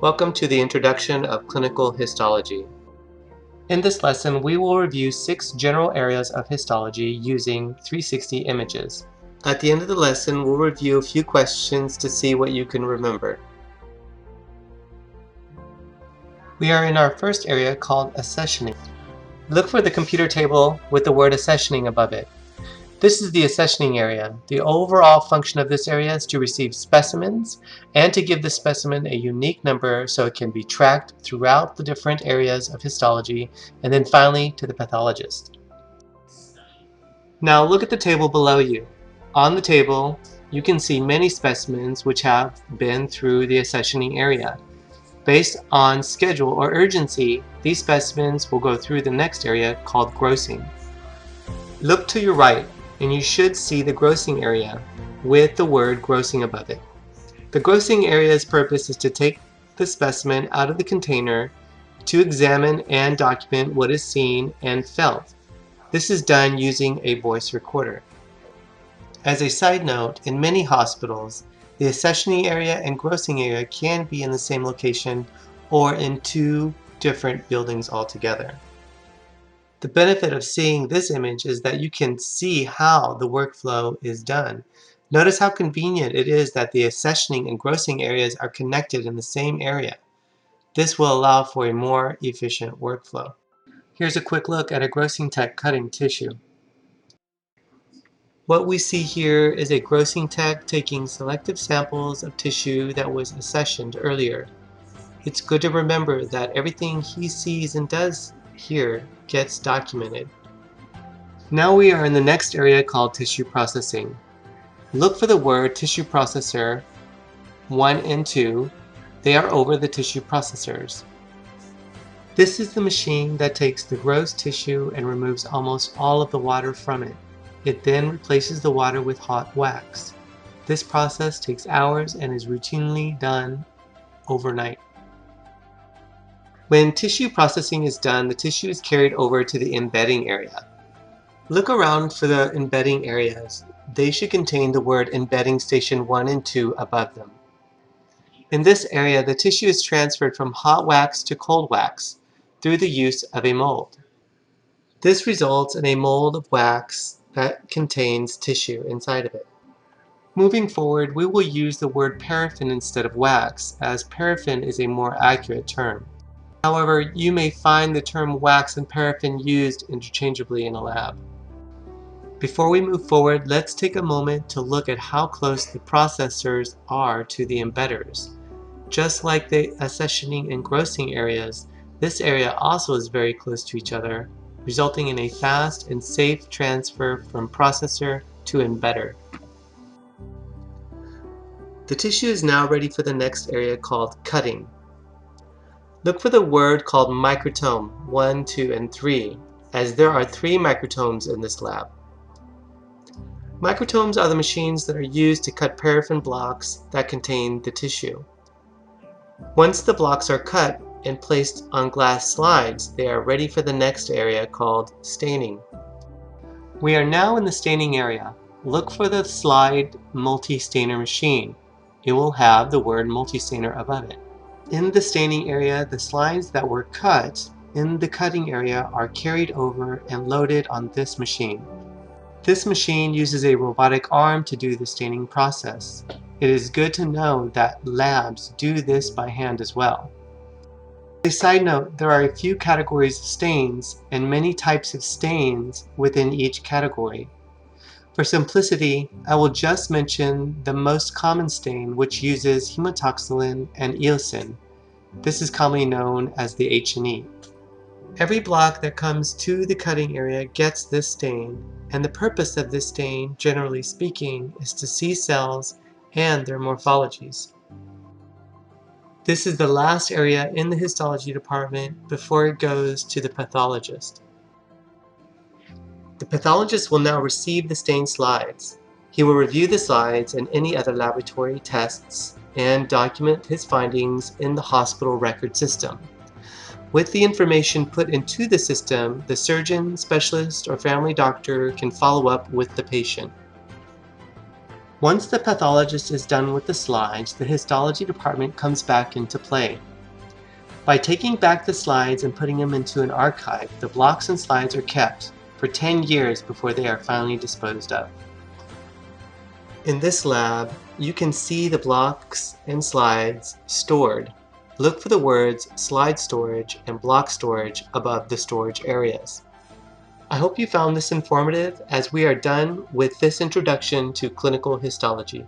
Welcome to the introduction of clinical histology. In this lesson, we will review 6 general areas of histology using 360 images. At the end of the lesson, we'll review a few questions to see what you can remember. We are in our first area called accessioning. Look for the computer table with the word accessioning above it. This is the accessioning area. The overall function of this area is to receive specimens and to give the specimen a unique number so it can be tracked throughout the different areas of histology and then finally to the pathologist. Now look at the table below you. On the table, you can see many specimens which have been through the accessioning area. Based on schedule or urgency, these specimens will go through the next area called grossing. Look to your right and you should see the grossing area with the word grossing above it. The grossing area's purpose is to take the specimen out of the container to examine and document what is seen and felt. This is done using a voice recorder. As a side note, in many hospitals, the accessioning area and grossing area can be in the same location or in 2 different buildings altogether. The benefit of seeing this image is that you can see how the workflow is done. Notice how convenient it is that the accessioning and grossing areas are connected in the same area. This will allow for a more efficient workflow. Here's a quick look at a grossing tech cutting tissue. What we see here is a grossing tech taking selective samples of tissue that was accessioned earlier. It's good to remember that everything he sees and does here gets documented. Now we are in the next area called tissue processing. Look for the word tissue processor 1 and 2. They are over the tissue processors. This is the machine that takes the gross tissue and removes almost all of the water from it. It then replaces the water with hot wax. This process takes hours and is routinely done overnight. When tissue processing is done, the tissue is carried over to the embedding area. Look around for the embedding areas. They should contain the word embedding station 1 and 2 above them. In this area, the tissue is transferred from hot wax to cold wax through the use of a mold. This results in a mold of wax that contains tissue inside of it. Moving forward, we will use the word paraffin instead of wax, as paraffin is a more accurate term. However, you may find the term wax and paraffin used interchangeably in a lab. Before we move forward, let's take a moment to look at how close the processors are to the embedders. Just like the accessioning and grossing areas, this area also is very close to each other, resulting in a fast and safe transfer from processor to embedder. The tissue is now ready for the next area called cutting. Look for the word called microtome 1, 2, and 3, as there are 3 microtomes in this lab. Microtomes are the machines that are used to cut paraffin blocks that contain the tissue. Once the blocks are cut and placed on glass slides, they are ready for the next area called staining. We are now in the staining area. Look for the slide multi-stainer machine. It will have the word multi-stainer above it. In the staining area, the slides that were cut in the cutting area are carried over and loaded on this machine. This machine uses a robotic arm to do the staining process. It is good to know that labs do this by hand as well. A side note, there are a few categories of stains and many types of stains within each category. For simplicity, I will just mention the most common stain, which uses hematoxylin and eosin. This is commonly known as the H&E. Every block that comes to the cutting area gets this stain, and the purpose of this stain, generally speaking, is to see cells and their morphologies. This is the last area in the histology department before it goes to the pathologist. The pathologist will now receive the stain slides. He will review the slides and any other laboratory tests and document his findings in the hospital record system. With the information put into the system, the surgeon, specialist, or family doctor can follow up with the patient. Once the pathologist is done with the slides, the histology department comes back into play. By taking back the slides and putting them into an archive, the blocks and slides are kept for 10 years before they are finally disposed of. In this lab, you can see the blocks and slides stored. Look for the words slide storage and block storage above the storage areas. I hope you found this informative, as we are done with this introduction to clinical histology.